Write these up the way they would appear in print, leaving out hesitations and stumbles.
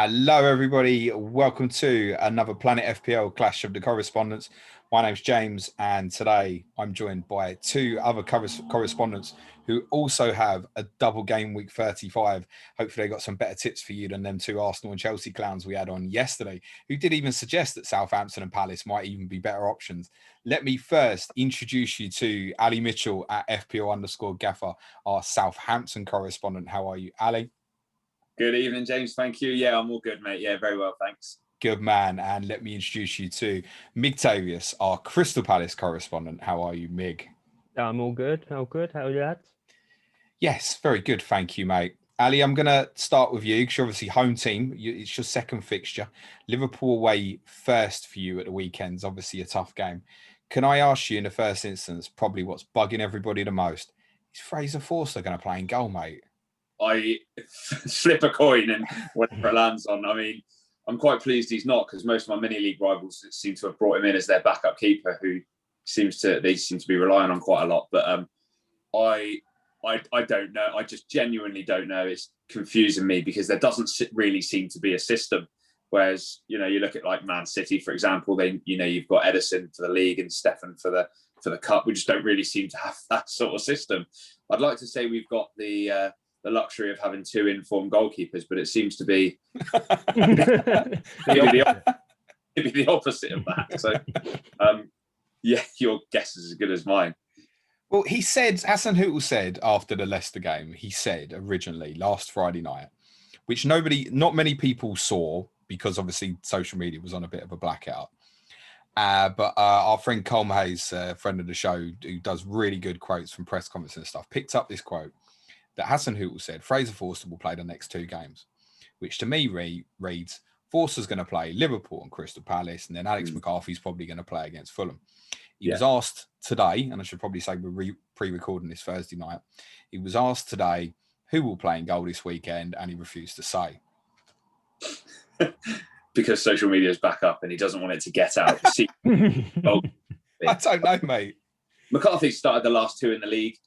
Hello, everybody. Welcome to another Planet FPL Clash of the Correspondents. My name's James, and today I'm joined by two other correspondents who also have a double game week 35. Hopefully, they got some better tips for you than them two Arsenal and Chelsea clowns we had on yesterday, who did even suggest that Southampton and Palace might even be better options. Let me first introduce you to Ali Mitchell at FPL_Gaffer, our Southampton correspondent. How are you, Ali? Good evening, James. Thank you. Yeah, I'm all good, mate. Yeah, very well, thanks. Good man. And let me introduce you to Migtavius, our Crystal Palace correspondent. How are you, Mig? I'm all good. All good. How are you, lads? Yes, very good. Thank you, mate. Ali, I'm going to start with you because you're obviously home team. It's your second fixture. Liverpool away first for you at the weekends. Obviously a tough game. Can I ask you in the first instance, probably what's bugging everybody the most? Is Fraser Forster going to play in goal, mate? I flip a coin and whatever it lands on. I mean, I'm quite pleased he's not, because most of my mini league rivals seem to have brought him in as their backup keeper, who seem to be relying on quite a lot. But I don't know. I just genuinely don't know. It's confusing me because there doesn't really seem to be a system. Whereas, you look at like Man City, for example, you've got Edison for the league and Stefan for the cup. We just don't really seem to have that sort of system. I'd like to say we've got the luxury of having two informed goalkeepers, but it seems to be maybe the opposite of that. So, yeah, your guess is as good as mine. Well, Hassenhuttl said after the Leicester game, he said originally last Friday night, which not many people saw because obviously social media was on a bit of a blackout. But our friend Colm Hayes, friend of the show, who does really good quotes from press conferences and stuff, picked up this quote that Hassenhuttl said Fraser Forster will play the next two games, which to me reads Forster's going to play Liverpool and Crystal Palace, and then Alex McCarthy's probably going to play against Fulham. He was asked today, and I should probably say we're pre-recording this Thursday night, he was asked today who will play in goal this weekend, and he refused to say. Because social media is back up and he doesn't want it to get out. I don't know, mate. McCarthy started the last two in the league.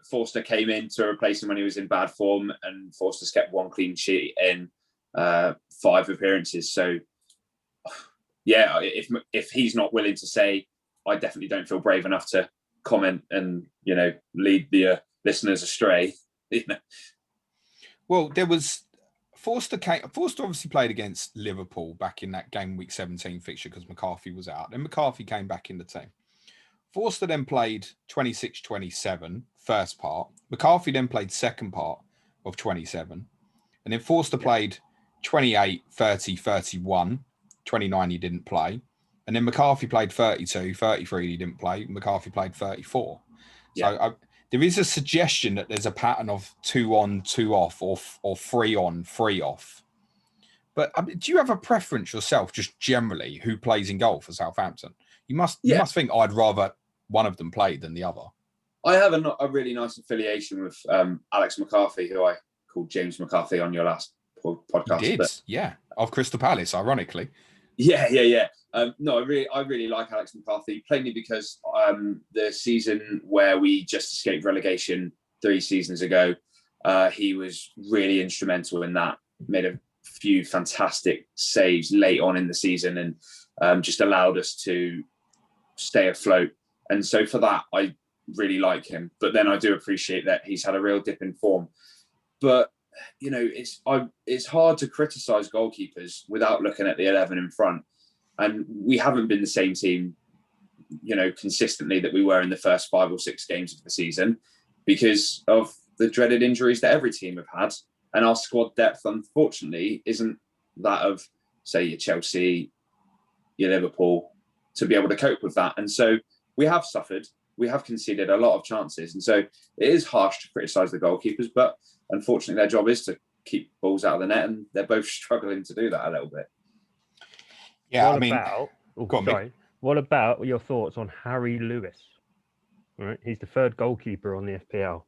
Forster came in to replace him when he was in bad form, and Forster's kept one clean sheet in 5 appearances. So, yeah, if he's not willing to say, I definitely don't feel brave enough to comment and, lead the listeners astray. Well, there was Forster obviously played against Liverpool back in that game week 17 fixture because McCarthy was out. Then McCarthy came back in the team. Forster then played 26-27, first part. McCarthy then played second part of 27. And then Forster played 28, 30, 31. 29 he didn't play. And then McCarthy played 32, 33 he didn't play. McCarthy played 34. Yeah. So there is a suggestion that there's a pattern of 2 on, 2 off, or 3 on, 3 off. But do you have a preference yourself, just generally, who plays in goal for Southampton? You must think I'd rather one of them play than the other. I have a really nice affiliation with Alex McCarthy, who I called James McCarthy on your last podcast. You did, yeah, of Crystal Palace, ironically. Yeah. No, I really like Alex McCarthy, plainly because the season where we just escaped relegation 3 seasons ago, he was really instrumental in that. Made a few fantastic saves late on in the season and just allowed us to stay afloat. And so for that, I really like him. But then I do appreciate that he's had a real dip in form. But, it's hard to criticise goalkeepers without looking at the 11 in front. And we haven't been the same team, consistently that we were in the first 5 or 6 games of the season because of the dreaded injuries that every team have had. And our squad depth, unfortunately, isn't that of, say, your Chelsea, your Liverpool, to be able to cope with that. And so we have suffered. We have conceded a lot of chances. And so it is harsh to criticise the goalkeepers, but unfortunately their job is to keep balls out of the net, and they're both struggling to do that a little bit. Yeah, What about your thoughts on Harry Lewis? All right, he's the 3rd goalkeeper on the FPL.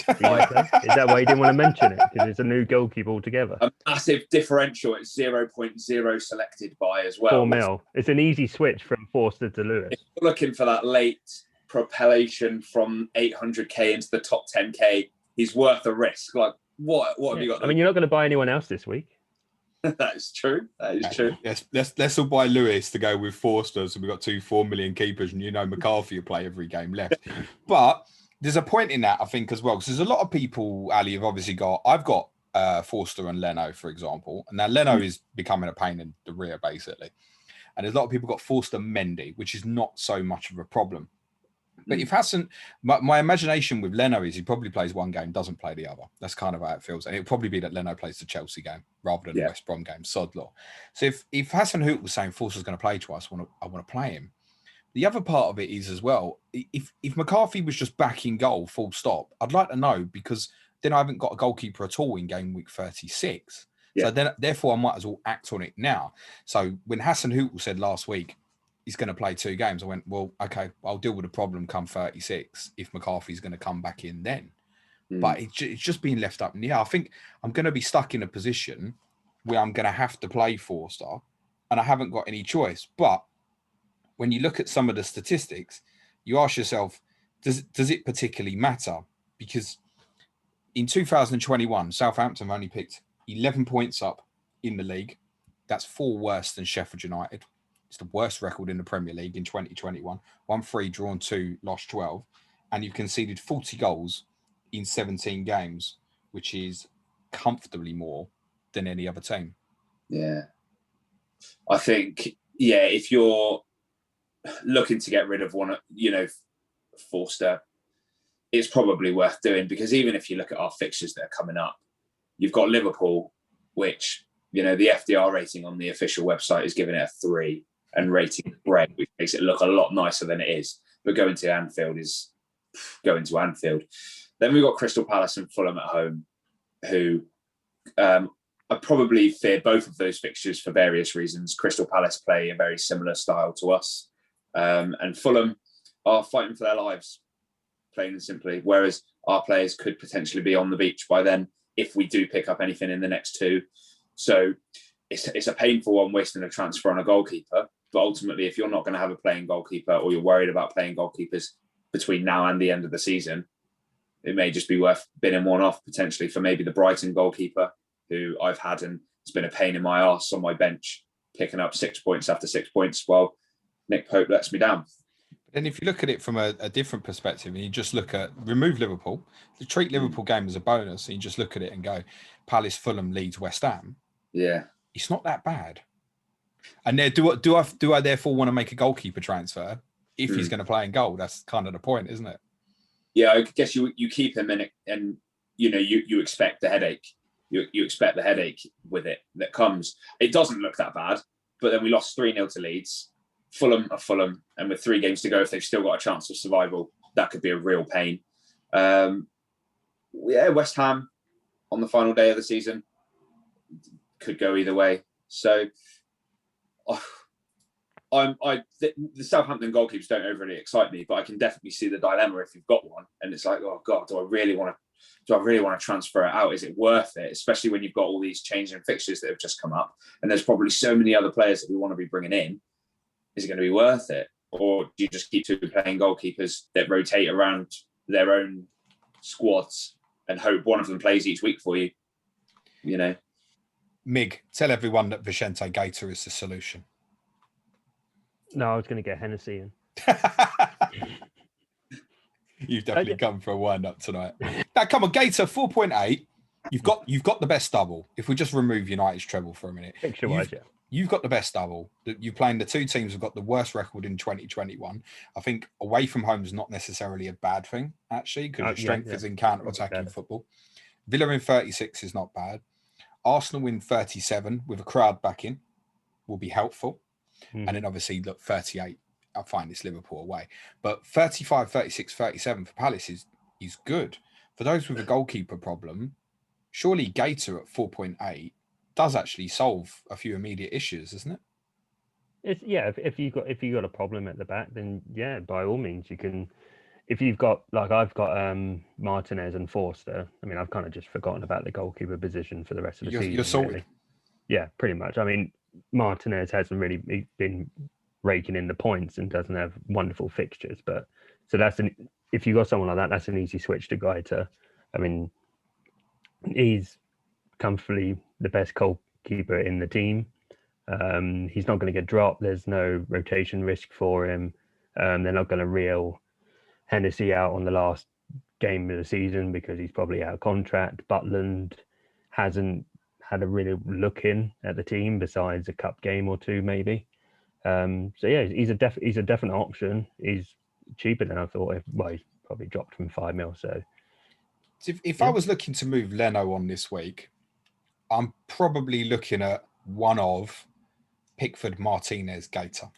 Is that why you didn't want to mention it? Because it's a new goalkeeper altogether. A massive differential. It's 0.0 selected by as well. 4 mil. It's an easy switch from Forster to Lewis. If you're looking for that late propellation from 800k into the top 10k, he's worth a risk. Like, what have you got? I mean, you're not going to buy anyone else this week. That is true. That is true. Let's all buy Lewis to go with Forster, so we've got 2 4 million keepers, and McCarthy will play every game left. But there's a point in that, I think, as well, because there's a lot of people, Ali, have obviously I've got Forster and Leno, for example, and now Leno is becoming a pain in the rear, basically. And there's a lot of people got Forster Mendy, which is not so much of a problem. But if my imagination with Leno is he probably plays one game, doesn't play the other. That's kind of how it feels. And it'll probably be that Leno plays the Chelsea game rather than the West Brom game, sod law. So if Hassenhuttl was saying Forster's going to play twice, I want to play him. The other part of it is as well, if McCarthy was just back in goal, full stop, I'd like to know, because then I haven't got a goalkeeper at all in game week 36. Yeah. So therefore I might as well act on it now. So when Hassenhuttl said last week, he's going to play 2 games, I went, well, okay, I'll deal with the problem come 36 if McCarthy's going to come back in then. But it's just being left up in the air. I think I'm going to be stuck in a position where I'm going to have to play Forster, and I haven't got any choice. But when you look at some of the statistics, you ask yourself, does it particularly matter? Because in 2021, Southampton only picked 11 points up in the league. That's 4 worse than Sheffield United. It's the worst record in the Premier League in 2021. 1-3, drawn 2, lost 12. And you've conceded 40 goals in 17 games, which is comfortably more than any other team. Yeah. I think, if you're looking to get rid of one, Forster, it's probably worth doing, because even if you look at our fixtures that are coming up, you've got Liverpool, which, the FDR rating on the official website is giving it a 3. And rating great, which makes it look a lot nicer than it is. But going to Anfield is going to Anfield. Then we've got Crystal Palace and Fulham at home, who I probably fear both of those fixtures for various reasons. Crystal Palace play a very similar style to us, and Fulham are fighting for their lives, plain and simply, whereas our players could potentially be on the beach by then if we do pick up anything in the next 2. So it's a painful one, wasting a transfer on a goalkeeper. But ultimately, if you're not going to have a playing goalkeeper, or you're worried about playing goalkeepers between now and the end of the season, it may just be worth binning one off potentially for maybe the Brighton goalkeeper, who I've had, and it's been a pain in my arse on my bench, picking up 6 points after 6 points while Nick Pope lets me down. And if you look at it from a different perspective, and you just look at remove Liverpool, treat Liverpool game as a bonus, and you just look at it and go, Palace, Fulham, Leeds, West Ham. Yeah, it's not that bad. And there, do I therefore want to make a goalkeeper transfer if he's going to play in goal? That's kind of the point, isn't it? Yeah, I guess you keep him in, and you expect the headache. You expect the headache with it that comes. It doesn't look that bad, but then we lost 3-0 to Leeds. Fulham are Fulham, and with 3 games to go, if they've still got a chance of survival, that could be a real pain. West Ham on the final day of the season could go either way. So the Southampton goalkeepers don't overly excite me, but I can definitely see the dilemma if you've got one, and it's like, oh God, do I really want to transfer it out? Is it worth it? Especially when you've got all these changing fixtures that have just come up, and there's probably so many other players that we want to be bringing in. Is it going to be worth it, or do you just keep 2 playing goalkeepers that rotate around their own squads and hope one of them plays each week for you? Mig, tell everyone that Vicente Guaita is the solution. No, I was going to get Hennessy in. You've definitely come for a wind-up tonight. Now, come on, Guaita, 4.8. You've got the best double. If we just remove United's treble for a minute. Picture-wise, yeah. You've got the best double. You're playing the 2 teams who've got the worst record in 2021. I think away from home is not necessarily a bad thing, actually, because your strength is in counter-attacking football. Villa in 36 is not bad. Arsenal in 37 with a crowd backing will be helpful. And then obviously, look, 38, I find it's Liverpool away. But 35, 36, 37 for Palace is good. For those with a goalkeeper problem, surely Guaita at 4.8 does actually solve a few immediate issues, isn't it? It's if you got a problem at the back, then yeah, by all means you can. If you've got, like I've got Martinez and Forster, I mean, I've kind of just forgotten about the goalkeeper position for the rest of the season. You're sorted. Really. Yeah, pretty much. I mean, Martinez hasn't really been raking in the points and doesn't have wonderful fixtures, but so if you got someone like that, that's an easy switch to Guaita. I mean, he's comfortably the best keeper in the team. He's not going to get dropped. There's no rotation risk for him. They're not going to reel Hennessy out on the last game of the season because he's probably out of contract. Butland hasn't had a really look in at the team besides a cup game or two, maybe. So yeah, he's a definite option. He's cheaper than I thought. Well, he's probably dropped from 5 mil. So if I was looking to move Leno on this week, I'm probably looking at one of Pickford, Martinez, Guaita.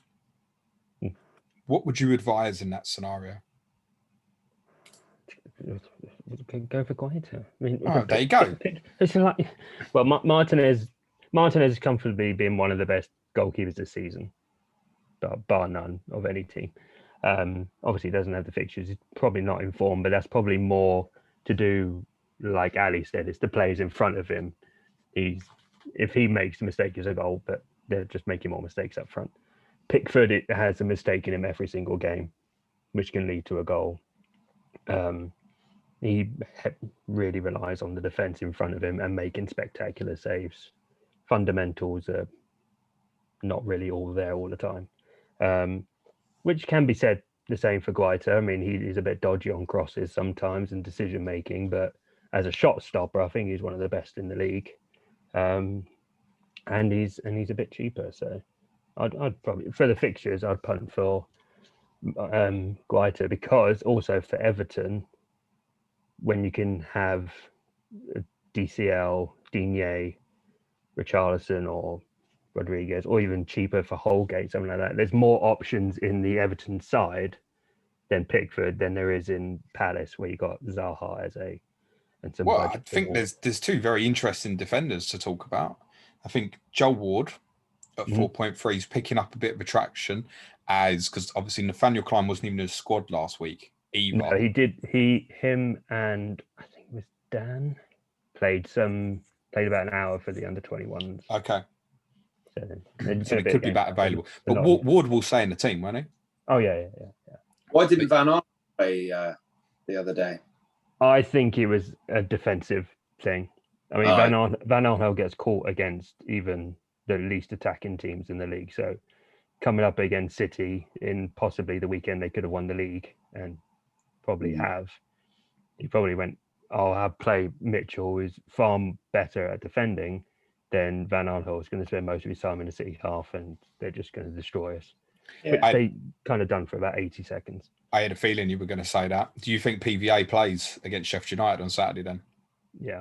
What would you advise in that scenario? Go for Guaita. I mean, there you go. It's like, well, Martinez has comfortably been one of the best goalkeepers this season, bar none of any team. Obviously, he doesn't have the fixtures. He's probably not in form, but that's probably more to do, like Ali said, it's the players in front of him. If he makes a mistake, it's a goal, but they're just making more mistakes up front. Pickford, it has a mistake in him every single game, which can lead to a goal. He really relies on the defence in front of him and making spectacular saves. Fundamentals are not really all there all the time, which can be said the same for Guaita. I mean, he's a bit dodgy on crosses sometimes and decision making, but as a shot stopper, I think he's one of the best in the league. And he's a bit cheaper, so I'd probably, for the fixtures, I'd punt for Guaita, because also for Everton, when you can have DCL, Digne, Richarlison, or Rodriguez, or even cheaper for Holgate, something like that, there's more options in the Everton side than Pickford than there is in Palace, where you got Zaha as a. And some I think there's two very interesting defenders to talk about. I think Joel Ward at 4.3 is picking up a bit of attraction, because obviously Nathaniel Klein wasn't even in the squad last week either. No, he did. Him and I think it was Dan played about an hour for the under-21s. Okay. So it could be back available. But Ward will stay in the team, won't he? Oh, yeah. Why didn't Van Aanholt play the other day? I think it was a defensive thing. I mean, Van Aanholt gets caught against even the least attacking teams in the league. So coming up against City in possibly the weekend, they could have won the league and probably have. He probably went, I'll play Mitchell, who's far better at defending than Van Aanholt is going to spend most of his time in the City half, and they're just going to destroy us. Yeah. Which they kind of done for about 80 seconds. I had a feeling you were going to say that. Do you think PVA plays against Sheffield United on Saturday then? Yeah.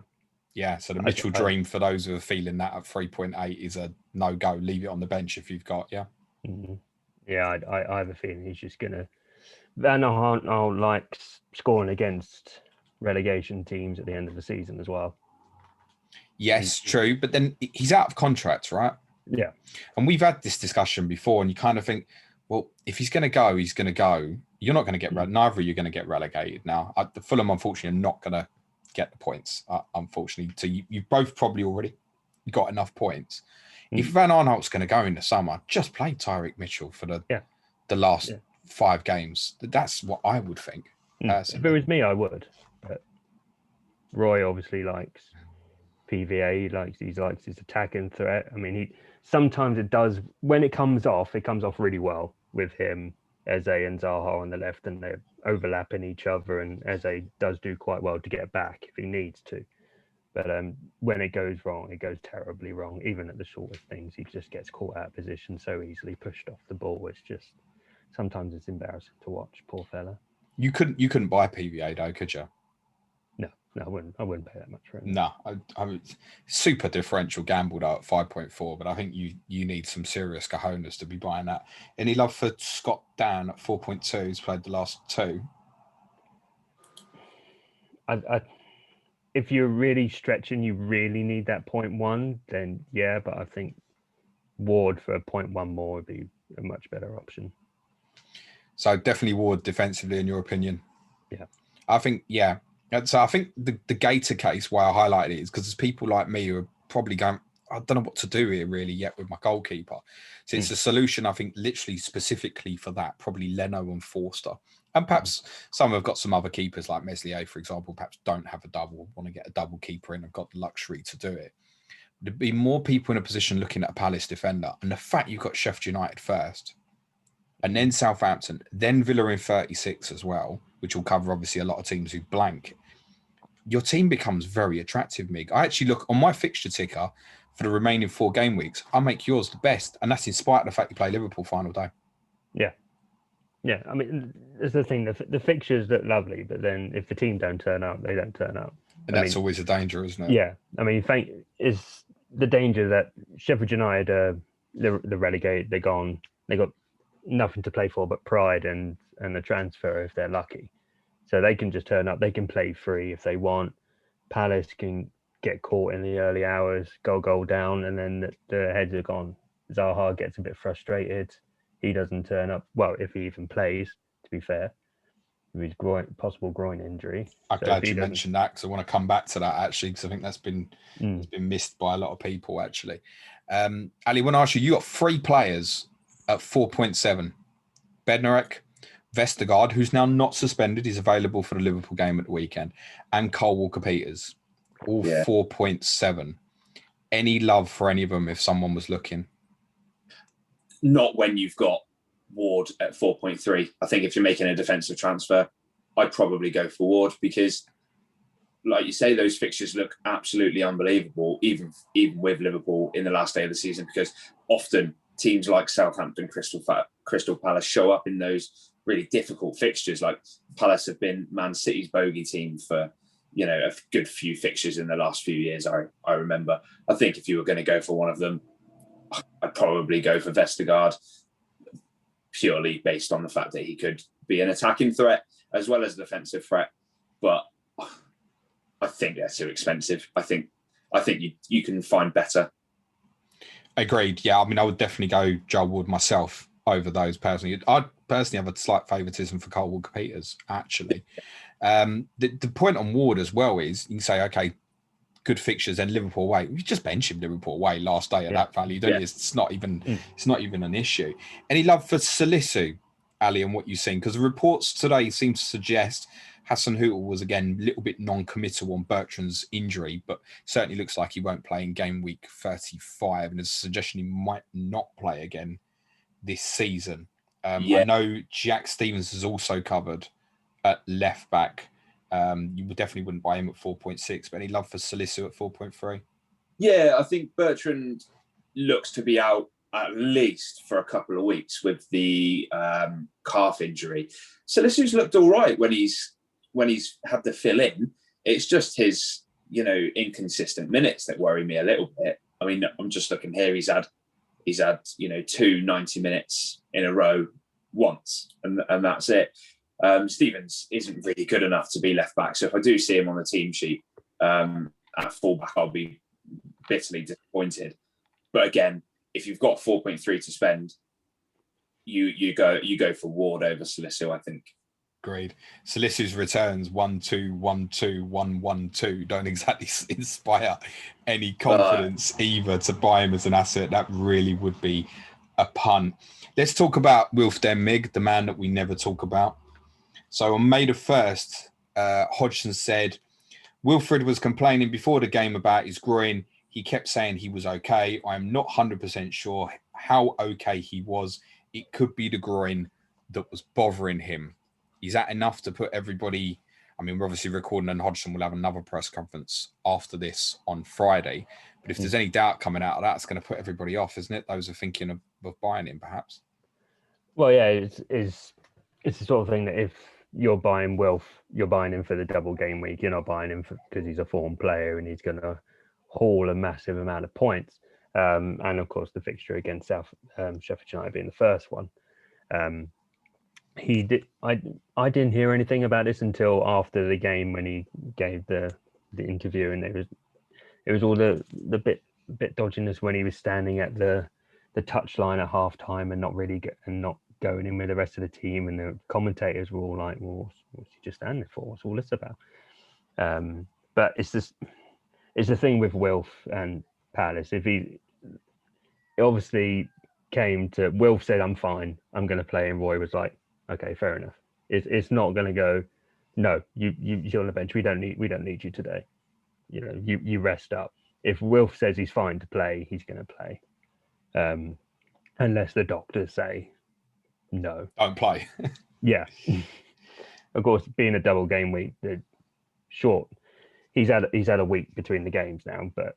Yeah, so the Mitchell dream, for those who are feeling that at 3.8, is a no-go. Leave it on the bench if you've got, yeah? Mm-hmm. Yeah, I have a feeling he's just going to... Van Aanholt likes scoring against relegation teams at the end of the season as well. Yes, true. But then he's out of contract, right? Yeah. And we've had this discussion before, and you kind of think, well, if he's going to go, he's going to go. You're not going to get neither of you are going to get relegated now. The Fulham, unfortunately, are not going to get the points, unfortunately. So you've both probably already got enough points. If Van Aanholt's going to go in the summer, just play Tyreek Mitchell for the last 5 games. That's what I would think. If it was me, I would. But Roy obviously likes PVA. He likes his attacking threat. I mean, sometimes it does, when it comes off really well with him, Eze and Zaha on the left, and they're overlapping each other, and Eze does do quite well to get back if he needs to. But when it goes wrong, it goes terribly wrong. Even at the shortest things, he just gets caught out of position so easily, pushed off the ball. It's just, sometimes it's embarrassing to watch, poor fella. You couldn't buy PVA though, could you? No, I wouldn't pay that much for him. No, I super differential gamble though at 5.4, but I think you need some serious cojones to be buying that. Any love for Scott Dan at 4.2? He's played the last 2. If you're really stretching, you really need that 0.1, then yeah, but I think Ward for a 0.1 more would be a much better option. So definitely Ward defensively, in your opinion? Yeah. I think, yeah. So I think the Guaita case, why I highlighted it, is because there's people like me who are probably going, I don't know what to do here really yet with my goalkeeper. So it's a solution, I think, literally specifically for that, probably Leno and Forster. And perhaps some have got some other keepers like Meslier, for example, perhaps don't have a double, want to get a double keeper in and got the luxury to do it. there'd be more people in a position looking at a Palace defender. And the fact you've got Sheffield United first, and then Southampton, then Villa in 36 as well, which will cover obviously a lot of teams who blank. Your team becomes very attractive, Mig. I actually look on my fixture ticker for the remaining 4 game weeks. I make yours the best, and that's in spite of the fact you play Liverpool final day. Yeah. Yeah, I mean, there's the thing, the fixtures look lovely, but then if the team don't turn up, they don't turn up. And that's always a danger, isn't it? Yeah, I mean, is the danger that Sheffield United, they're relegated, they're gone, they got nothing to play for but pride and the transfer if they're lucky. So they can just turn up, they can play free if they want. Palace can get caught in the early hours, goal down, and then the heads are gone. Zaha gets a bit frustrated. He doesn't turn up. Well, if he even plays, to be fair, with his possible groin injury. I'm glad you mentioned that, because I want to come back to that actually, because I think that's been missed by a lot of people actually. Ali, I want to ask you, you got 3 players at 4.7. Bednarek, Vestergaard, who's now not suspended, he's available for the Liverpool game at the weekend, and Cole Walker-Peters, all 4.7. Any love for any of them if someone was looking? Not when you've got Ward at 4.3. I think if you're making a defensive transfer, I'd probably go for Ward, because, like you say, those fixtures look absolutely unbelievable, even with Liverpool in the last day of the season, because often teams like Southampton, Crystal Palace show up in those really difficult fixtures. Like Palace have been Man City's bogey team for, a good few fixtures in the last few years, I remember. I think if you were going to go for one of them, I'd probably go for Vestergaard, purely based on the fact that he could be an attacking threat as well as a defensive threat. But I think they're too expensive. I think you can find better. Agreed. Yeah, I mean, I would definitely go Joel Ward myself over those personally. I'd personally have a slight favouritism for Cole Walker-Peters, actually. The point on Ward as well is you can say, okay, good fixtures and Liverpool away. You just bench him Liverpool away last day at that value, don't you? It's not even an issue. Any love for Salisu, Ali, and what you've seen? Because the reports today seem to suggest Hassenhuttl was again a little bit non-committal on Bertrand's injury, but certainly looks like he won't play in game week 35, and there's a suggestion he might not play again this season. I know Jack Stevens is also covered at left back. You definitely wouldn't buy him at 4.6, but any love for Salisu at 4.3? Yeah, I think Bertrand looks to be out at least for a couple of weeks with the calf injury. Salisu's looked all right when he's had to fill in. It's just his, inconsistent minutes that worry me a little bit. I mean, I'm just looking here. He's had 2 90 minutes in a row once, and that's it. Stevens isn't really good enough to be left back. So if I do see him on the team sheet at fullback, I'll be bitterly disappointed. But again, if you've got 4.3 to spend, you go for Ward over Salisu, I think. Agreed. Salisu's returns 1-2, 1-2, 1-1-2 don't exactly inspire any confidence either to buy him as an asset. That really would be a punt. Let's talk about Wilf Den Mig, the man that we never talk about. So on May the 1st, Hodgson said, Wilfred was complaining before the game about his groin. He kept saying he was okay. I'm not 100% sure how okay he was. It could be the groin that was bothering him. Is that enough to put everybody... I mean, we're obviously recording, and Hodgson will have another press conference after this on Friday. But if there's any doubt coming out of that, it's going to put everybody off, isn't it? Those are thinking of buying him, perhaps. Well, yeah, it's the sort of thing that if you're buying Wilf, you're buying him for the double game week. You're not buying him because he's a form player and he's going to haul a massive amount of points. And of course, the fixture against Sheffield United being the first one. He did. I didn't hear anything about this until after the game when he gave the interview, and it was all the bit dodginess when he was standing at the touchline at halftime and not going in with the rest of the team, and the commentators were all like, "Well, what's he just standing for? What's all this about?" But it's the thing with Wilf and Palace. It obviously came to Wilf said, "I'm fine. I'm going to play," and Roy was like, "Okay, fair enough." It's not going to go. No, you're on the bench. We don't need you today. You rest up. if Wilf says he's fine to play, he's going to play. Unless the doctors say no. Don't play. Yeah. Of course, being a double game week, the short. He's had a week between the games now, but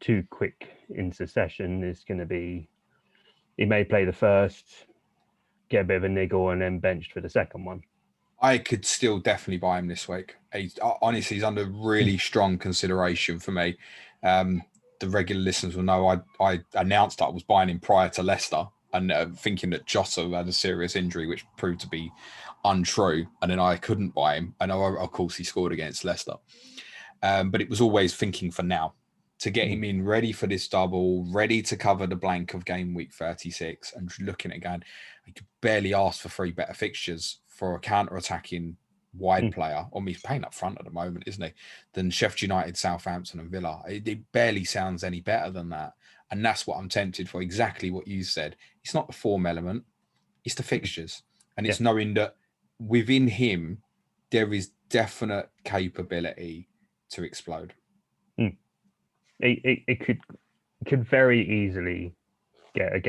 too quick in succession is going to be. He may play the first, get a bit of a niggle, and then benched for the second one. I could still definitely buy him this week. Honestly, he's under really strong consideration for me. The regular listeners will know I announced that I was buying him prior to Leicester, and thinking that Jota had a serious injury, which proved to be untrue. And then I couldn't buy him. And of course, he scored against Leicester. But it was always thinking for now to get him in ready for this double, ready to cover the blank of game week 36. And looking at again, I could barely ask for 3 better fixtures for a counter-attacking wide player. I mean, he's playing up front at the moment, isn't he? Than Sheffield United, Southampton and Villa. It barely sounds any better than that. And that's what I'm tempted for, exactly what you said. It's not the form element, it's the fixtures. And it's knowing that within him, there is definite capability to explode. It could very easily get a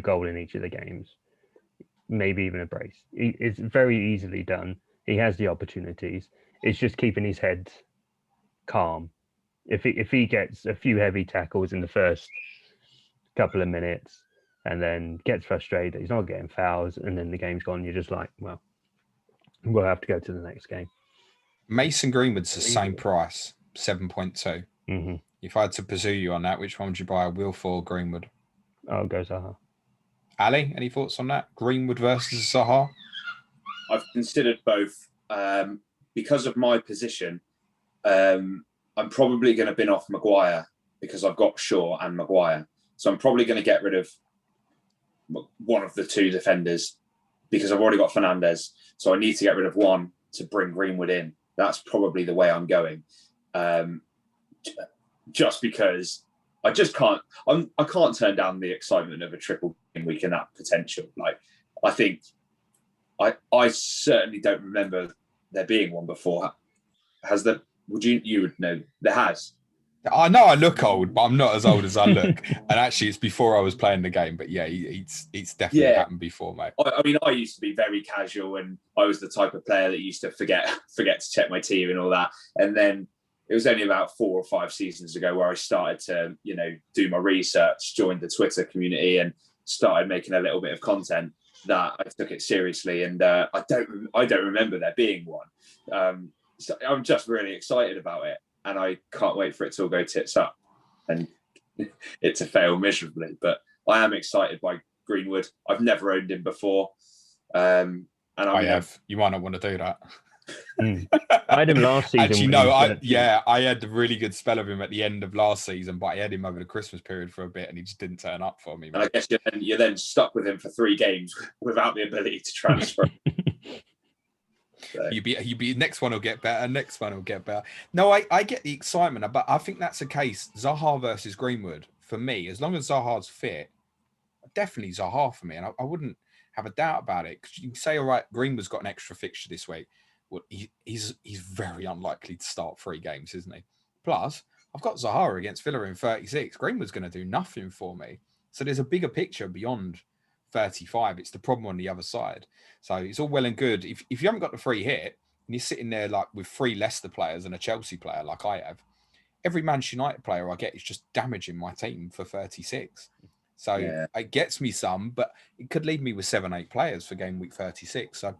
goal in each of the games, maybe even a brace. It's very easily done. He has the opportunities. It's just keeping his head calm. If he gets a few heavy tackles in the first couple of minutes and then gets frustrated, he's not getting fouls, and then the game's gone, you're just like, well, we'll have to go to the next game. Mason Greenwood's the same price, 7.2. Mm-hmm. If I had to pursue you on that, which one would you buy, Wilf or Greenwood? I'll go Zaha. Ali, any thoughts on that? Greenwood versus Zaha? I've considered both. Because of my position, I'm probably going to bin off Maguire because I've got Shaw and Maguire. So I'm probably going to get rid of one of the 2 defenders because I've already got Fernandes. So I need to get rid of one to bring Greenwood in. That's probably the way I'm going. Just because I just can't. I can't turn down the excitement of a triple game week and that potential. Like, I think I certainly don't remember there being one before. Has there? You would know there has. I know I look old, but I'm not as old as I look. And actually, it's before I was playing the game. But yeah, it's definitely happened before, mate. I mean, I used to be very casual, and I was the type of player that used to forget to check my team and all that. And then it was only about 4 or 5 seasons ago where I started to, do my research, joined the Twitter community, and started making a little bit of content that I took it seriously. And I don't remember there being one. So I'm just really excited about it, and I can't wait for it to all go tits up and it to fail miserably. But I am excited by Greenwood. I've never owned him before. And I have. You might not want to do that. I had him last season. Actually, no, I had a really good spell of him at the end of last season, but I had him over the Christmas period for a bit, and he just didn't turn up for me. And I guess you're then stuck with him for 3 games without the ability to transfer. So. You be next one will get better. Next one will get better. No, I get the excitement, but I think that's the case. Zaha versus Greenwood for me. As long as Zaha's fit, definitely Zaha for me, and I wouldn't have a doubt about it. Because you can say, all right, Greenwood's got an extra fixture this week. Well, he's very unlikely to start 3 games, isn't he? Plus, I've got Zaha against Villa in 36. Greenwood's going to do nothing for me. So there's a bigger picture beyond 35. It's the problem on the other side. So it's all well and good. If you haven't got the free hit and you're sitting there like with 3 Leicester players and a Chelsea player like I have, every Manchester United player I get is just damaging my team for 36. So it gets me some, but it could leave me with 7-8 players for game week 36. So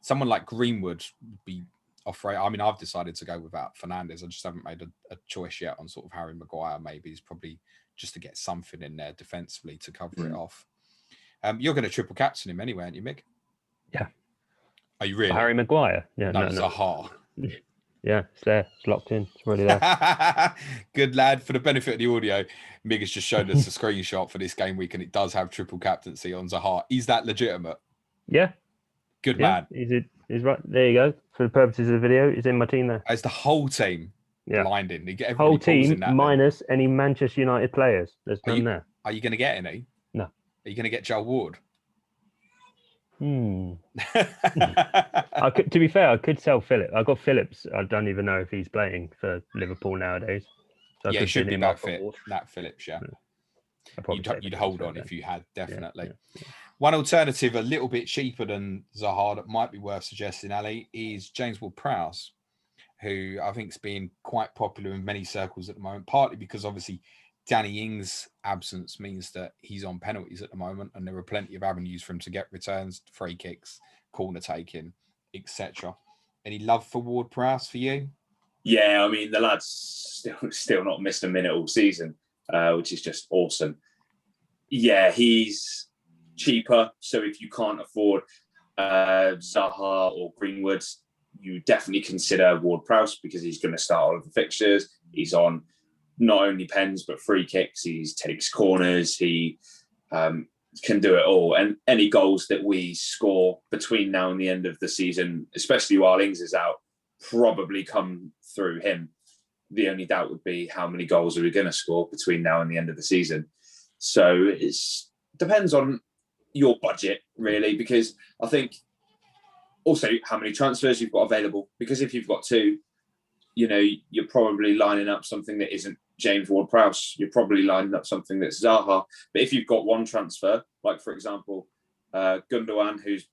someone like Greenwood would be afraid. I mean, I've decided to go without Fernandes. I just haven't made a choice yet on sort of Harry Maguire. Maybe is probably just to get something in there defensively to cover it off. You're going to triple captain him anyway, aren't you, Mick? Yeah. Are you really? Harry Maguire? Yeah. No, Zaha. Yeah, it's there. It's locked in. It's already there. Good lad. For the benefit of the audio, Mig has just showed us a screenshot for this game week, and it does have triple captaincy on Zaha. Is that legitimate? Yeah. Good man. He's right. There you go. For the purposes of the video, he's in my team there. It's the whole team. Yeah. Blinding. Whole team minus any Manchester United players. There's none there. Are you going to get any? No. Are you going to get Joel Ward? To be fair, I could sell Phillips. I got Phillips. I don't even know if he's playing for Liverpool nowadays. So yeah, it should be Nat Phillips. Yeah, you'd hold on if you had, definitely. Yeah. One alternative, a little bit cheaper than Zaha, that might be worth suggesting, Ali, is James Ward-Prowse, who I think is being quite popular in many circles at the moment, partly because obviously Danny Ings' absence means that he's on penalties at the moment, and there are plenty of avenues for him to get returns, free kicks, corner taking, etc. Any love for Ward-Prowse for you? Yeah, I mean, the lad's still not missed a minute all season, which is just awesome. Yeah, he's cheaper, so if you can't afford Zaha or Greenwood, you definitely consider Ward-Prowse, because he's going to start all of the fixtures. He's on not only pens but free kicks. He takes corners. He can do it all. And any goals that we score between now and the end of the season, especially while Ings is out, probably come through him. The only doubt would be how many goals are we going to score between now and the end of the season. So it depends on your budget, really, because I think also how many transfers you've got available. Because if you've got two, you're probably lining up something that isn't James Ward-Prowse. You're probably lining up something that's Zaha. But if you've got one transfer, like for example, Gundogan, who's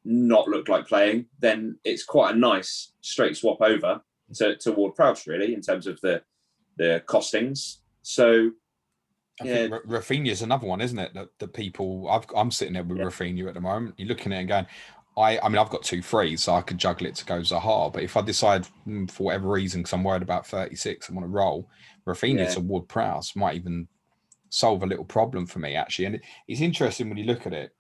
not looked like playing, then it's quite a nice straight swap over to Ward-Prowse, really, in terms of the costings. So I think Rafinha's another one, isn't it? The people I'm sitting there with Rafinha at the moment. You're looking at it and going, I mean, I've got 2 frees, so I could juggle it to go Zaha. But if I decide for whatever reason, because I'm worried about 36, I want to roll, Rafinha to Ward-Prowse might even solve a little problem for me, actually. And it's interesting when you look at it.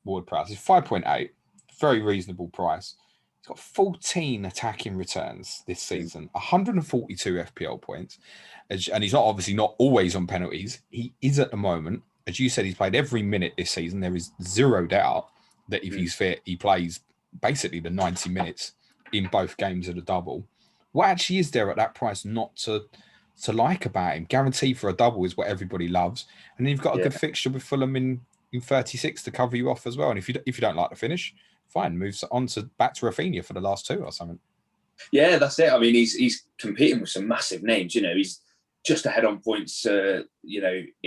Ward-Prowse is 5.8, very reasonable price. He's got 14 attacking returns this season, 142 FPL points, and he's obviously not always on penalties. He is at the moment, as you said, he's played every minute this season. There is zero doubt that if he's fit, he plays basically the 90 minutes in both games of the double. What actually is there at that price not to like about him? Guaranteed for a double is what everybody loves, and then you've got a good fixture with Fulham in 36 to cover you off as well. And if you don't like the finish, fine, moves on back to Rafinha for the last 2 or something. Yeah, that's it. I mean, he's competing with some massive names. He's just ahead on points. In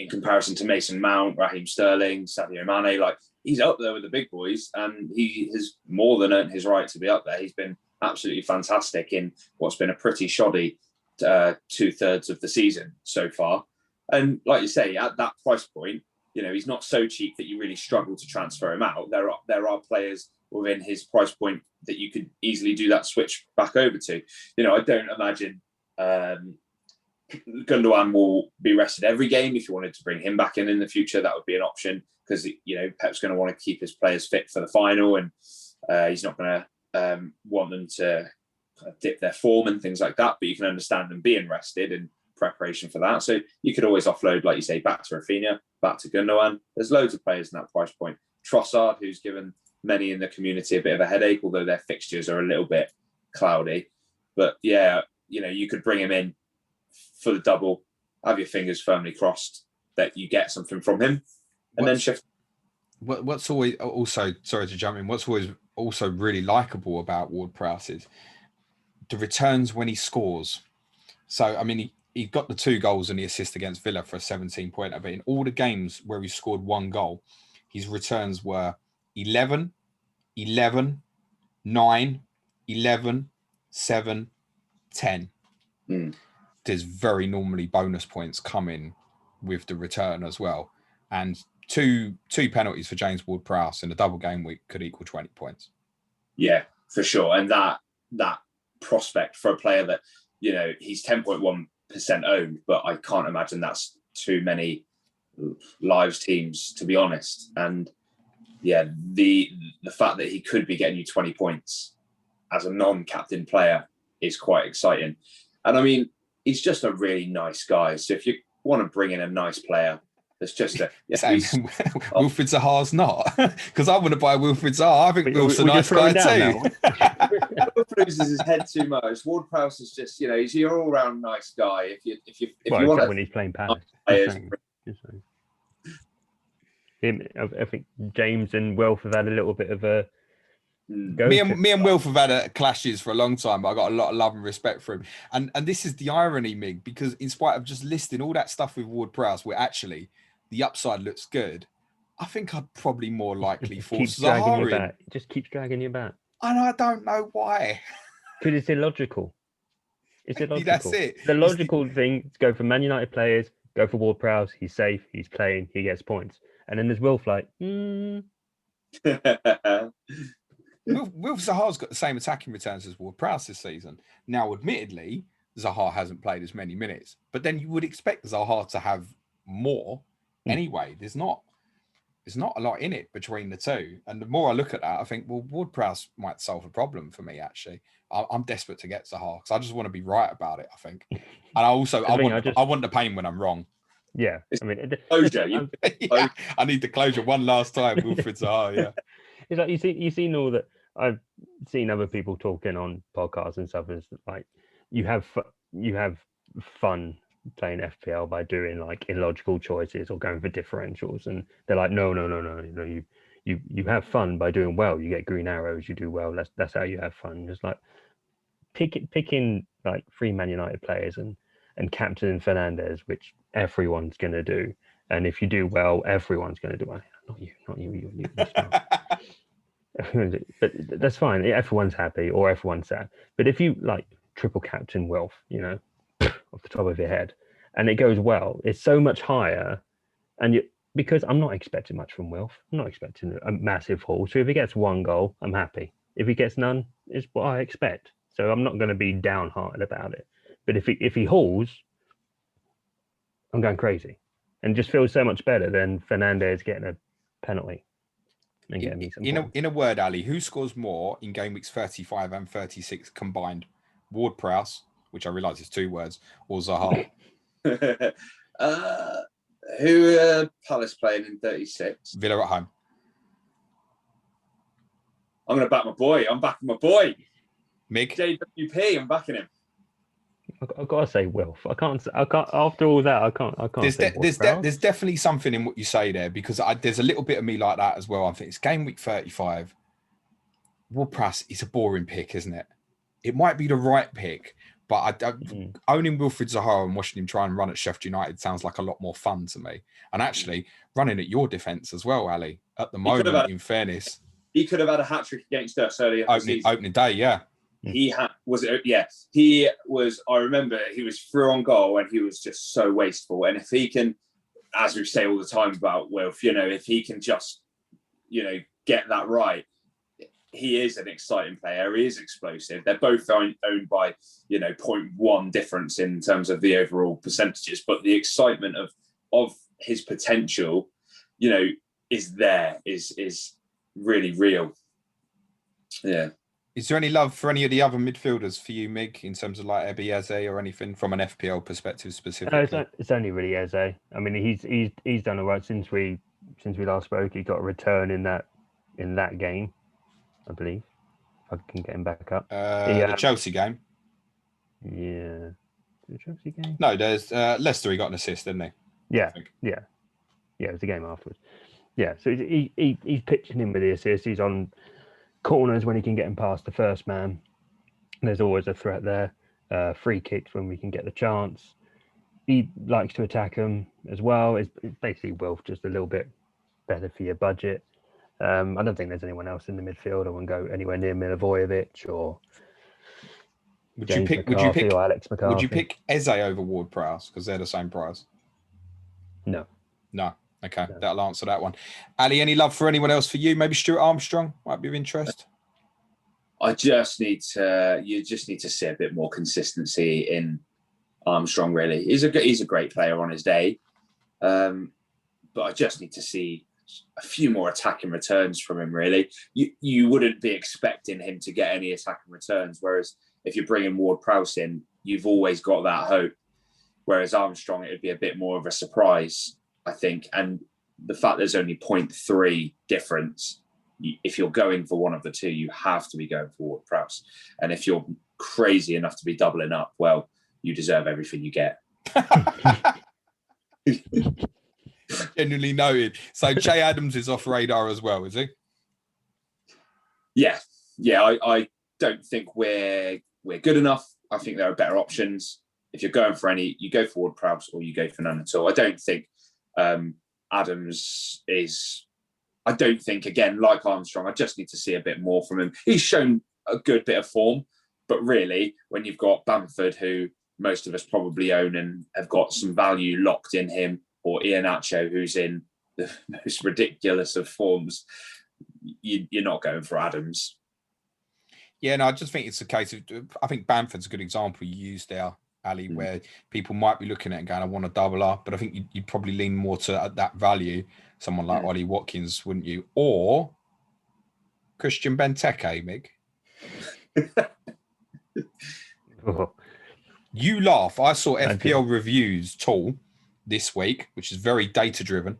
comparison to Mason Mount, Raheem Sterling, Sadio Mane. Like, he's up there with the big boys, and he has more than earned his right to be up there. He's been absolutely fantastic in what's been a pretty shoddy 2/3 of the season so far. And like you say, at that price point, he's not so cheap that you really struggle to transfer him out. There are players within his price point that you could easily do that switch back over to. I don't imagine Gundogan will be rested every game. If you wanted to bring him back in the future, that would be an option, because Pep's going to want to keep his players fit for the final, and he's not going to want them to kind of dip their form and things like that. But you can understand them being rested in preparation for that. So you could always offload, like you say, back to Rafinha, back to Gundogan. There's loads of players in that price point. Trossard, who's given many in the community a bit of a headache, although their fixtures are a little bit cloudy. But yeah, you could bring him in for the double, have your fingers firmly crossed that you get something from him, and then shift. What's always also, sorry to jump in, what's always also really likable about Ward-Prowse is the returns when he scores. So, I mean, he got the 2 goals and the assist against Villa for a 17-pointer, but in all the games where he scored 1 goal, his returns were 11, 11, 9, 11, 7, 10. There's very normally bonus points coming with the return as well. And two penalties for James Ward-Prowse in a double game week could equal 20 points. Yeah, for sure. And that prospect for a player that, he's 10.1% owned, but I can't imagine that's too many lives teams, to be honest. And yeah, the fact that he could be getting you 20 points as a non-captain player is quite exciting. And I mean, he's just a really nice guy. So if you want to bring in a niess player, that's just a... Wilfried Zaha's not. Because I want to buy Wilfried Zaha. I think Wilfried's a nice guy too. Wilfried loses his head too much. Ward-Prowse is just, he's your all-round nice guy. If you want when he's playing Palace. I think James and Welf have had a little bit of a Me and Wilf have had clashes for a long time, but I got a lot of love and respect for him. And this is the irony, Mig, because in spite of just listing all that stuff with Ward Prowse, where actually the upside looks good, I think I'd probably more likely force Zaha in. It just keeps dragging you back. And I don't know why. Because it's illogical. It's illogical. That's it. The logical thing to go for Man United players, go for Ward Prowse. He's safe. He's playing. He gets points. And then there's Wilf like, Wilf Zaha's got the same attacking returns as Ward Prowse this season. Now, admittedly, Zaha hasn't played as many minutes, but then you would expect Zaha to have more anyway. There's not a lot in it between the two. And the more I look at that, I think, well, Ward Prowse might solve a problem for me, actually. I'm desperate to get Zaha because I just want to be right about it, I think. And I want the pain when I'm wrong. Yeah. Closure. I need the closure one last time, Wilfried Zaha, yeah. It's like you've seen all that. I've seen other people talking on podcasts and stuff. It's like you have fun playing FPL by doing like illogical choices or going for differentials, and they're like, no. You have fun by doing well. You get green arrows. You do well. That's how you have fun. Just like picking like 3 Man United players and captaining Fernandes, which everyone's gonna do. And if you do well, everyone's gonna do well. Not you. But that's fine. Everyone's happy or everyone's sad. But if you like triple captain Wilf, off the top of your head, and it goes well, it's so much higher. And because I'm not expecting much from Wilf, I'm not expecting a massive haul. So if he gets 1 goal, I'm happy. If he gets none, it's what I expect. So I'm not going to be downhearted about it. But if he hauls, I'm going crazy, and just feels so much better than Fernandes getting a penalty. In a word, Ali, who scores more in game weeks 35 and 36 combined? Ward Prowse, which I realise is 2 words, or Zaha? Who are Palace playing in 36? Villa at home. I'm going to back my boy. I'm backing my boy. Mig? JWP, I'm backing him. I've got to say Wilf. I can't. After all that, I can't. There's definitely something in what you say there, because there's a little bit of me like that as well. I think it's game week 35. Ward Prowse is a boring pick, isn't it? It might be the right pick, but owning Wilfried Zaha and watching him try and run at Sheffield United sounds like a lot more fun to me. And actually, running at your defence as well, Ali. At the moment, in fairness, he could have had a hat-trick against us earlier. Opening day, yeah. He was. I remember he was through on goal and he was just so wasteful. And if he can, as we say all the time about Wilf, if he can just, get that right, he is an exciting player. He is explosive. They're both owned by 0.1 difference in terms of the overall percentages, but the excitement of his potential, is there, is really real. Yeah. Is there any love for any of the other midfielders for you, Mig, in terms of like Ebi Eze or anything from an FPL perspective specifically? It's only really Eze. I mean, he's done all right since we last spoke. He got a return in that game, I believe. If I can get him back up. The Chelsea game. Yeah. The Chelsea game? No, there's Leicester. He got an assist, didn't he? Yeah. Yeah. It was the game afterwards. Yeah. So he's pitching in with the assist. He's on corners when he can get him past the first man. There's always a threat there. Free kicks when we can get the chance. He likes to attack them as well. It's basically Wilf, just a little bit better for your budget. I don't think there's anyone else in the midfield. I wouldn't go anywhere near Milivojevic or or Alex McCarthy. Would you pick Eze over Ward Prowse because they're the same price? No. Okay, that'll answer that one. Ali, any love for anyone else for you? Maybe Stuart Armstrong might be of interest. You just need to see a bit more consistency in Armstrong. Really, he's a great player on his day, but I just need to see a few more attacking returns from him. Really, you wouldn't be expecting him to get any attacking returns. Whereas if you're bringing Ward Prowse in, you've always got that hope. Whereas Armstrong, it would be a bit more of a surprise, I think. And the fact there's only 0.3 difference, if you're going for one of the two, you have to be going for Ward Prowse. And if you're crazy enough to be doubling up, well, you deserve everything you get. Genuinely noted. So Che Adams is off radar as well, is he? Yeah. I don't think we're good enough. I think there are better options. If you're going for any, you go forward Prowse or you go for none at all. I don't think Adams is. I don't think, again, like Armstrong, I just need to see a bit more from him. He's shown a good bit of form, but really, when you've got Bamford, who most of us probably own and have got some value locked in him, or Iheanacho, who's in the most ridiculous of forms, you're not going for Adams. Yeah, no, I just think it's a case of, I think Bamford's a good example you used there, Ali, where people might be looking at it and going, I want to double up, but I think you'd probably lean more to that value, someone like Ollie Watkins, wouldn't you? Or Christian Benteke, Mig. You laugh. I saw FPL Reviews tool this week, which is very data-driven,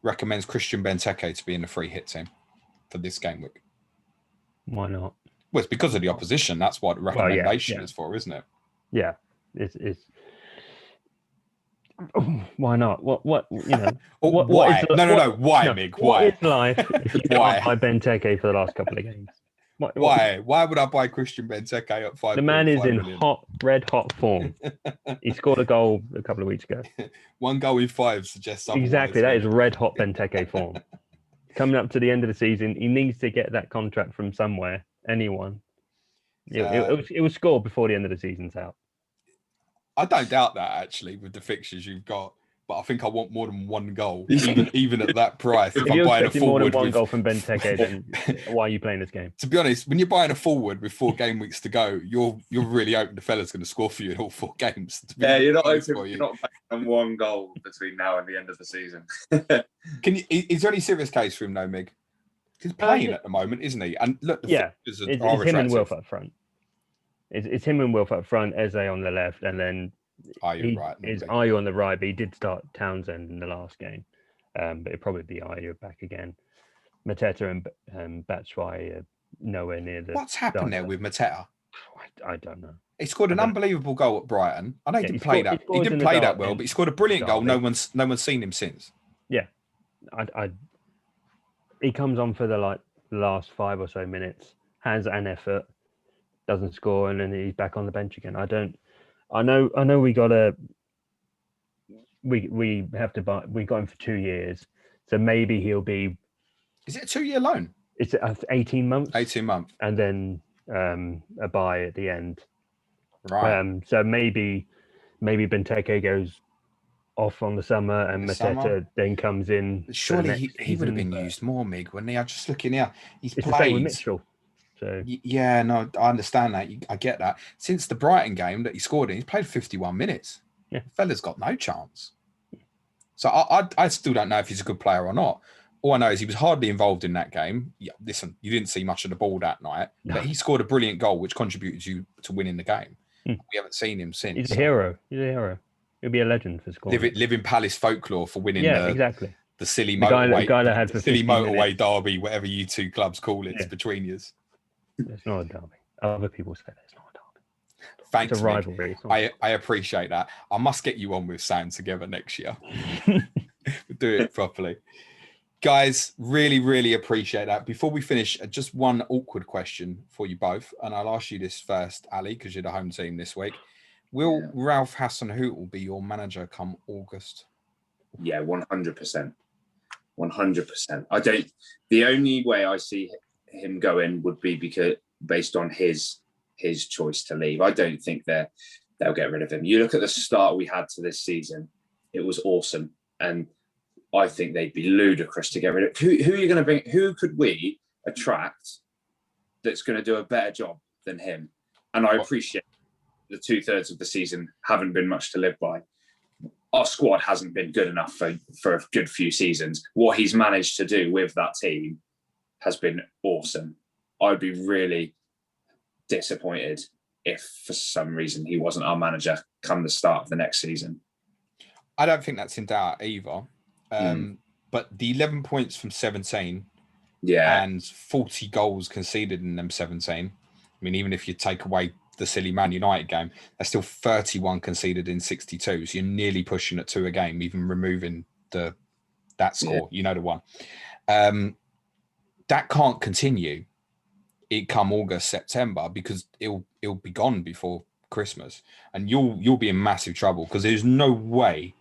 recommends Christian Benteke to be in the free hit team for this game week. Why not? Well, it's because of the opposition. That's what the recommendation is for, isn't it? Yeah, it's. Why not? What you know? Why? No. Why, Mig? Why? What is life if you can't buy Benteke for the last couple of games? Why? Why would I buy Christian Benteke at 5? The man is in red hot form. He scored a goal a couple of weeks ago. 1 goal in 5 suggests otherwise. Exactly, that is red hot Benteke form. Coming up to the end of the season, he needs to get that contract from somewhere. Anyone. It was scored before the end of the season's out. I don't doubt that, actually, with the fixtures you've got. But I think I want more than 1 goal, even at that price. If I'm buying a forward more than 1 goal from Benteke, then why are you playing this game? To be honest, when you're buying a forward with 4 game weeks to go, you're really hoping the fella's going to score for you in all 4 games. You're not paying on 1 goal between now and the end of the season. Is there any serious case for him, though, Mig? He's playing at the moment, isn't he? And look, it's him and Wilf up front. It's him and Wilf up front, Eze on the left, and then Ayew on the right, but he did start Townsend in the last game. But it'd probably be Ayew back again. Mateta and Batshuayi are nowhere near the... What's happened there with Mateta? I don't know. He scored an unbelievable goal at Brighton. I know he didn't play that well, but he scored a brilliant goal. No one's seen him since. Yeah. He comes on for the last 5 or so minutes, has an effort, doesn't score, and then he's back on the bench again. I know we got him for 2 years, so maybe he'll be. Is it a 2-year loan? It's 18 months. 18 months, and then a buy at the end. Right. So maybe Benteke goes off on the summer, and Mateta then comes in. Surely he would have been used more, Mig, wouldn't he? I'm just looking here. It's played the same with Mitchell. So yeah, no, I understand that. I get that. Since the Brighton game that he scored in, he's played 51 minutes. Yeah, the fella's got no chance. So I still don't know if he's a good player or not. All I know is he was hardly involved in that game. Yeah, listen, you didn't see much of the ball that night, but he scored a brilliant goal, which contributed you to winning the game. We haven't seen him since. He's a hero. He'll be a legend for scoring. Living Palace folklore for winning. Exactly. The silly motorway, guy that had for silly motorway minutes. Derby, whatever you 2 clubs call it, between you. It's not a derby. Other people say it's not a derby. Thanks, it's a rivalry. I appreciate that. I must get you on with Sam together next year. We'll do it properly. Guys, really, really appreciate that. Before we finish, just one awkward question for you both. And I'll ask you this first, Ali, because you're the home team this week. Will Ralph Hassenhuttl be your manager come August? Yeah, 100%. 100%. The only way I see him going would be based on his choice to leave. I don't think they'll get rid of him. You look at the start we had to this season, it was awesome. And I think they'd be ludicrous to get rid of. Who are you going to bring? Who could we attract that's going to do a better job than him? And I appreciate the 2/3 of the season haven't been much to live by. Our squad hasn't been good enough for a good few seasons. What he's managed to do with that team has been awesome. I'd be really disappointed if for some reason he wasn't our manager come the start of the next season. I don't think that's in doubt either. But the 11 points from 17 and 40 goals conceded in them 17. I mean, even if you take away the silly Man United game, there's still 31 conceded in 62. So you're nearly pushing at 2 a game, even removing that score, the one. That can't continue. it come August, September, because it'll be gone before Christmas, and you'll be in massive trouble, because there's no way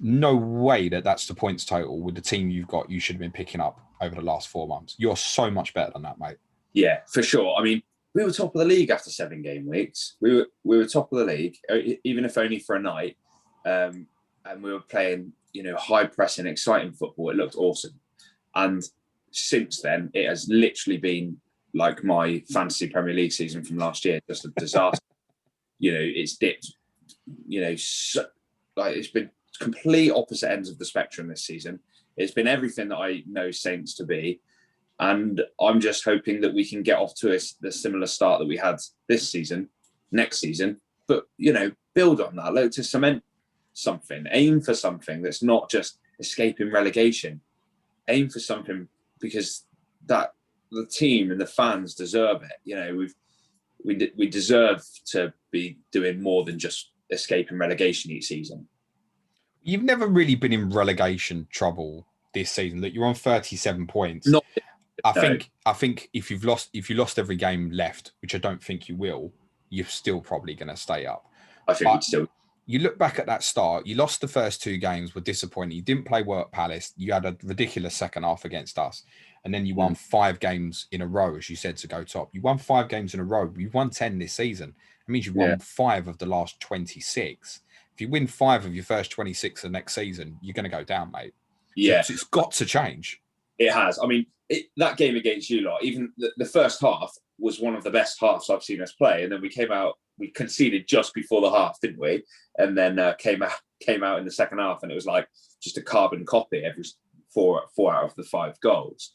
that that's the points total with the team you've got. You should have been picking up over the last 4 months. You're so much better than that, mate. Yeah, for sure. I mean, we were top of the league after 7 game weeks. We were top of the league, even if only for a night. And we were playing, high pressing, exciting football. It looked awesome. And since then, it has literally been like my fantasy Premier League season from last year, just a disaster. It's dipped. It's been complete opposite ends of the spectrum this season. It's been everything that I know Saints to be. And I'm just hoping that we can get off to the similar start that we had this season, next season. But, build on that, look to cement something, aim for something that's not just escaping relegation. Aim for something, because that the team and the fans deserve it. We deserve to be doing more than just escaping relegation each season. You've never really been in relegation trouble this season. That you're on 37 points. I think if you lost every game left, which I don't think you will, you're still probably going to stay up. I think you'd still. You look back at that start, you lost the first 2 games, were disappointing. You didn't play Work Palace. You had a ridiculous second half against us. And then you won 5 games in a row, as you said, to go top. You won 5 games in a row. You've won 10 this season. It means you've won 5 of the last 26. If you win 5 of your first 26 of the next season, you're going to go down, mate. Yeah. So it's got to change. It has. I mean, that game against you lot, even the first half was one of the best halves I've seen us play. And then we conceded just before the half, didn't we? And then came out in the second half, and it was like just a carbon copy every 4 out of the 5 goals.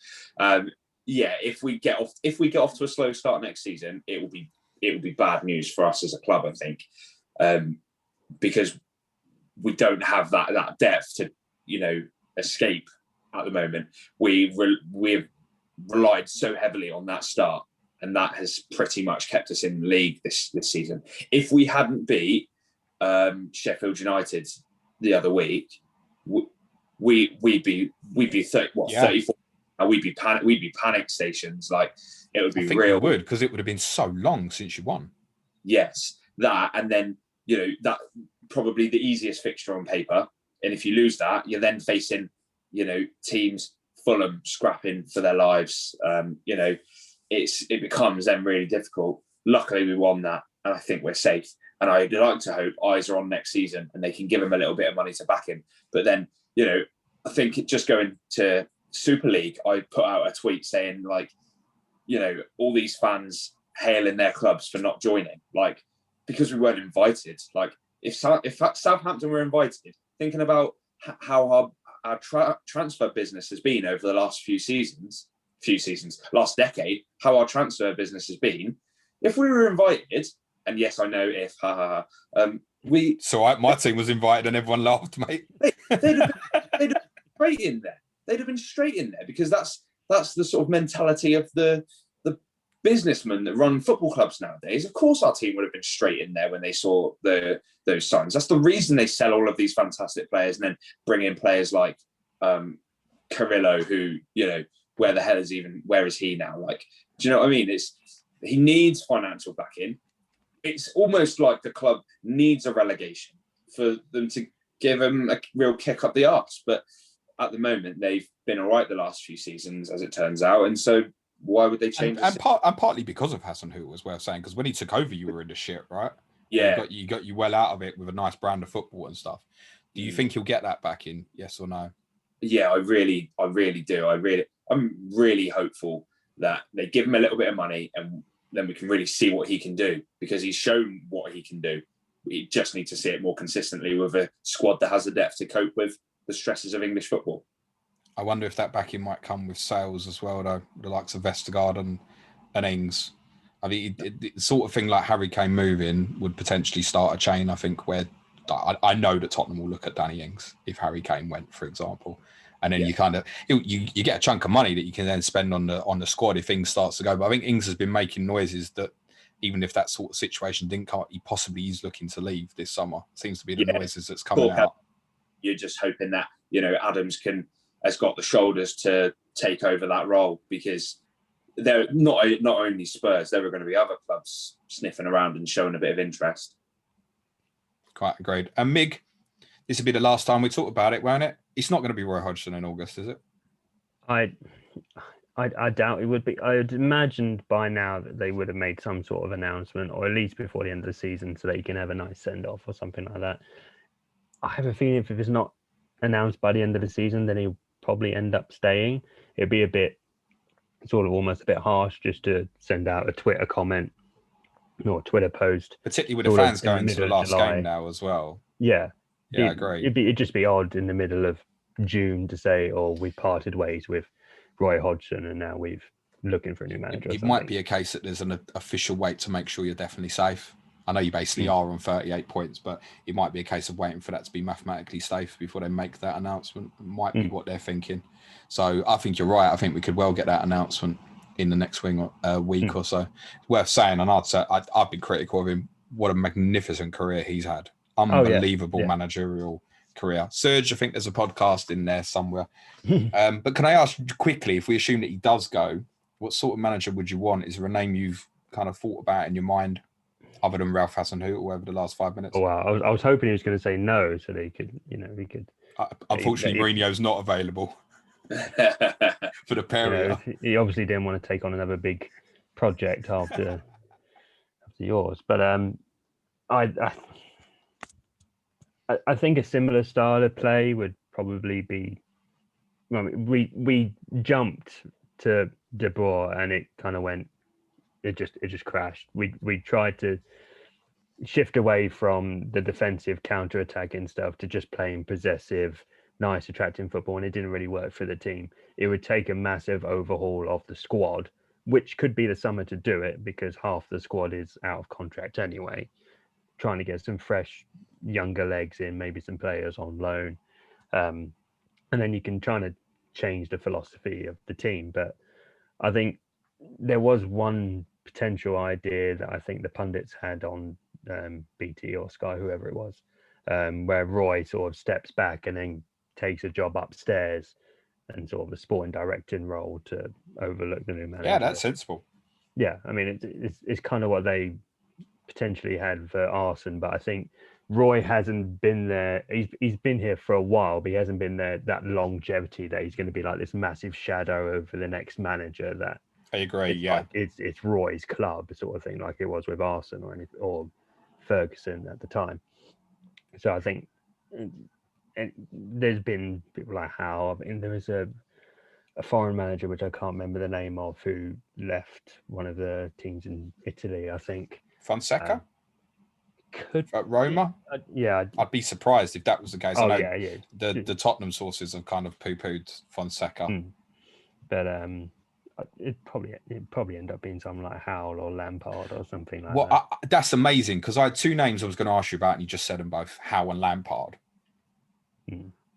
If we get off to a slow start next season, it will be bad news for us as a club, I think, because we don't have that depth to escape at the moment. We've relied so heavily on that start, and that has pretty much kept us in the league this season. If we hadn't beat Sheffield United the other week, we'd be 34. And we'd be panic stations. Like, it would be real. We would, because it would have been so long since you won. Yes, that, and then that probably the easiest fixture on paper. And if you lose that, you're then facing teams, Fulham, scrapping for their lives. It becomes then really difficult. Luckily, we won that, and I think we're safe. And I'd like to hope eyes are on next season and they can give him a little bit of money to back him. But then, I think just going to Super League, I put out a tweet saying, all these fans hailing their clubs for not joining, because we weren't invited. If Southampton were invited, thinking about how our transfer business has been over the last few seasons, last decade, how our transfer business has been. If we were invited, and yes, I know if, my team was invited and everyone laughed, mate. They'd have been straight in there. They'd have been straight in there, because that's the sort of mentality of the businessmen that run football clubs nowadays. Of course, our team would have been straight in there when they saw those signs. That's the reason they sell all of these fantastic players and then bring in players like Carrillo, who, where is he now? Do you know what I mean? He needs financial backing. It's almost like the club needs a relegation for them to give him a real kick up the arse. But at the moment, they've been all right the last few seasons, as it turns out. And so why would they change? And partly because of Hassenhuttl, as well, saying, because when he took over, you were in the shit, right? Yeah. You got you well out of it with a nice brand of football and stuff. Do you think he'll get that back in? Yes or no? Yeah, I really do. I'm really hopeful that they give him a little bit of money, and then we can really see what he can do, because he's shown what he can do. We just need to see it more consistently with a squad that has the depth to cope with the stresses of English football. I wonder if that backing might come with sales as well, though, the likes of Vestergaard and Ings. I mean, the sort of thing like Harry Kane moving would potentially start a chain, I think, where I know that Tottenham will look at Danny Ings if Harry Kane went, for example. And then you get a chunk of money that you can then spend on the squad if Ings starts to go. But I think Ings has been making noises that even if that sort of situation didn't come up, he possibly is looking to leave this summer. Seems to be the noises that's coming out. You're just hoping that, Adams has got the shoulders to take over that role, because they're not only Spurs, there were going to be other clubs sniffing around and showing a bit of interest. Quite agreed. And Mig, this will be the last time we talk about it, won't it? It's not going to be Roy Hodgson in August, is it? I doubt it would be. I had imagined by now that they would have made some sort of announcement, or at least before the end of the season, so that you can have a nice send-off or something like that. I have a feeling if it's not announced by the end of the season, then he'll probably end up staying. It'd be a bit, sort of almost a bit harsh just to send out a Twitter comment or a Twitter post. Particularly with the fans going to the last game now as well. Yeah. Yeah, I agree. It'd just be odd in the middle of June to say, oh, we parted ways with Roy Hodgson and now we're looking for a new manager. It might be a case that there's an official wait to make sure you're definitely safe. I know you basically are on 38 points, but it might be a case of waiting for that to be mathematically safe before they make that announcement. It might be what they're thinking. So I think you're right. I think we could well get that announcement in the next week or so. It's worth saying, and I've been critical of him. What a magnificent career he's had. Unbelievable managerial career. Serge, I think there's a podcast in there somewhere. But can I ask quickly, if we assume that he does go, what sort of manager would you want? Is there a name you've kind of thought about in your mind other than Ralph Hassenhuttl over the last 5 minutes? Oh, wow. I was hoping he was going to say no, so that he could. Unfortunately, Mourinho's not available for the period. He obviously didn't want to take on another big project after yours. But I think a similar style of play would probably be. I mean, we jumped to De Boer and it kind of went. It just crashed. We tried to shift away from the defensive counter-attacking stuff to just playing possessive, nice, attracting football, and it didn't really work for the team. It would take a massive overhaul of the squad, which could be the summer to do it because half the squad is out of contract anyway. Trying to get some fresh, younger legs in, maybe some players on loan, and then you can try to change the philosophy of the team. But I think there was one potential idea that I think the pundits had on BT or Sky, whoever it was, where Roy sort of steps back and then takes a job upstairs and sort of a sporting directing role to overlook the new manager. Yeah, that's sensible. Yeah, I mean, it's kind of what they potentially had for Arsene, but I think Roy hasn't been there. He's been here for a while, but he hasn't been there that longevity that he's going to be like this massive shadow over the next manager that I agree. Yeah, it's Roy's club sort of thing, like it was with Arsenal or Ferguson at the time. So I think, and there's been people like Howe. I mean, there was a foreign manager which I can't remember the name of who left one of the teams in Italy. I think Fonseca could at Roma. I'd be surprised if that was the case. Oh, I know the Tottenham sources have kind of poo-pooed Fonseca, but it probably end up being someone like Howell or Lampard or something like that. Well, that's amazing because I had two names I was going to ask you about, and you just said them both, Howell and Lampard.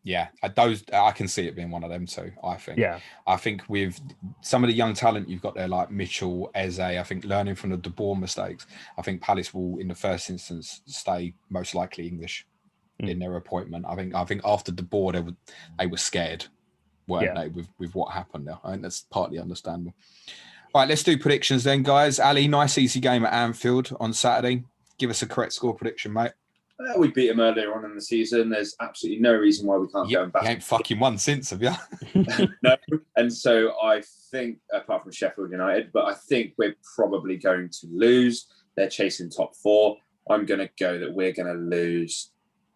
Yeah, I can see it being one of them too. I think. Yeah, I think with some of the young talent you've got there, like Mitchell, Eze, I think learning from the De Boer mistakes, I think Palace will, in the first instance, stay most likely English in their appointment. I think after De Boer, they were scared, weren't they, with what happened there? I think that's partly understandable. All right, let's do predictions then, guys. Ali, nice easy game at Anfield on Saturday. Give us a correct score prediction, mate. We beat him earlier on in the season. There's absolutely no reason why we can't go back. You ain't fucking won since, have you? No. And so I think, apart from Sheffield United, but I think we're probably going to lose. They're chasing top four. I'm going to go that we're going to lose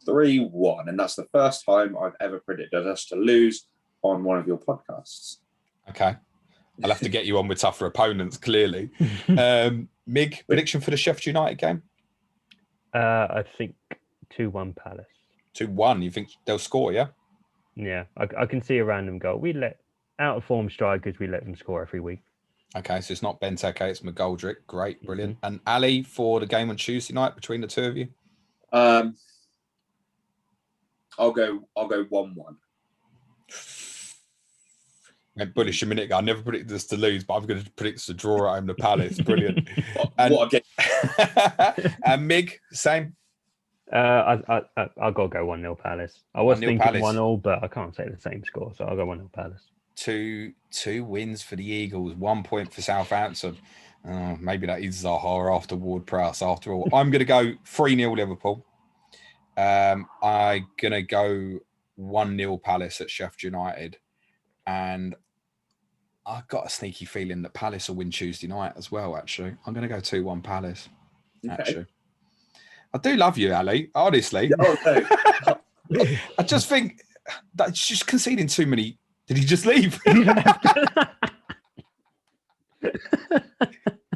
3-1. And that's the first time I've ever predicted us to lose on one of your podcasts. Okay. I'll have to get you on with tougher opponents, clearly. Mig, prediction for the Sheffield United game? I think 2-1 Palace. 2-1. You think they'll score, yeah? Yeah, I can see a random goal. We let out of form strikers, we let them score every week. Okay, so it's not Benteke, it's McGoldrick. Great, brilliant. And Ali, for the game on Tuesday night between the two of you? I'll go 1-1. Went bullish a minute ago. I never predicted us to lose, but I'm going to predict us to draw at home to Palace. Brilliant. What a game. And Mig, same? I'll go 1-0 Palace. I was thinking 1-0, but I can't say the same score, so I'll go 1-0 Palace. Two wins for the Eagles, 1 point for Southampton. Maybe that is Zaha after Ward Prowse after all. I'm going to go 3-0 Liverpool. I'm going to go 1-0 Palace at Sheffield United. And I've got a sneaky feeling that Palace will win Tuesday night as well, actually. I'm going to go 2-1 Palace, actually. I do love you, Ali, honestly. Oh, no. I just think that's just conceding too many. Did he just leave?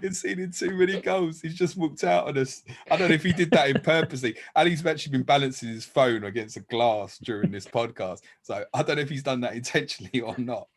Conceded too many goals. He's just walked out on us. I don't know if he did that in purposely. Ali's actually been balancing his phone against a glass during this podcast. So I don't know if he's done that intentionally or not.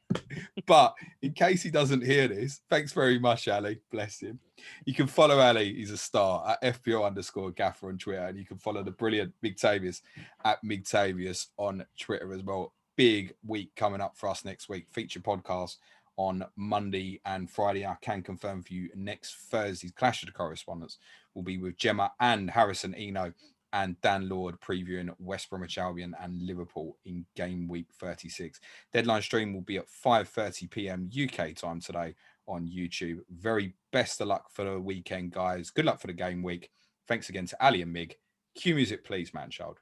But in case he doesn't hear this, thanks very much, Ali. Bless him. You can follow Ali. He's a star at FPL_Gaffer on Twitter. And you can follow the brilliant Migtavius at Migtavius on Twitter as well. Big week coming up for us next week. Feature podcast on Monday and Friday. I can confirm for you next Thursday's Clash of the Correspondents will be with Gemma and Harrison Eno and Dan Lord previewing West Bromwich Albion and Liverpool in game week 36. Deadline stream will be at 5:30 p.m. UK time today on YouTube. Very best of luck for the weekend, guys. Good luck for the game week. Thanks again to Ali and Mig. Cue music, please, man child.